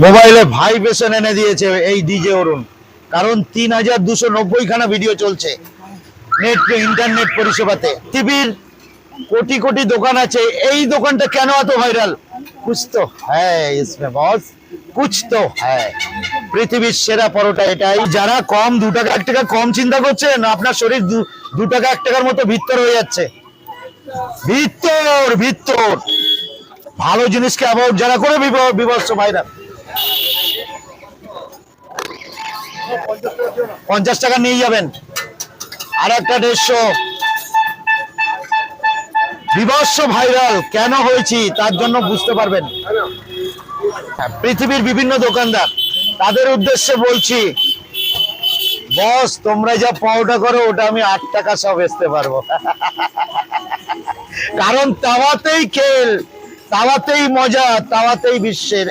মোবাইলে ভাইব্রেশন এনে দিয়েছে এই ডিজে অরুণ, কারণ 3290 খানা ভিডিও চলছে নেট ইন্টারনেট পরিষেবাতে। টিভির কোটি কোটি দোকান আছে, এই দোকানটা কেন এত ভাইরাল? কুছ তো হ্যায় ইসমে বস, কুছ তো হ্যায়। পৃথিবীর সেরা পরোটা এটাই। যারা কম 2 টাকা 1 টাকা কম চিন্তা করছেন, আপনার শরীর 2 টাকা 1 টাকার মতো ভিতর হয়ে যাচ্ছে। ভিতর ভিতর ভালো জিনিসকে অ্যাভয়েড যারা করে বিভৎস ভাইরাল। 50 টাকা নিয়ে যাবেন, আর একটা 150। বিভৎস ভাইরাল কেন হয়েছি তার জন্য বুঝতে পারবেন। পৃথিবীর বিভিন্ন দোকানদার, তাদের উদ্দেশ্যে বলছি, বস তোমরা যা পাওটা করো ওটা আমি 8 টাকা সব বেচতে পারবো। কারণ তাওয়াতেই খেল, তাওয়াতেই মজা, তাওয়াতেই বিশ্বের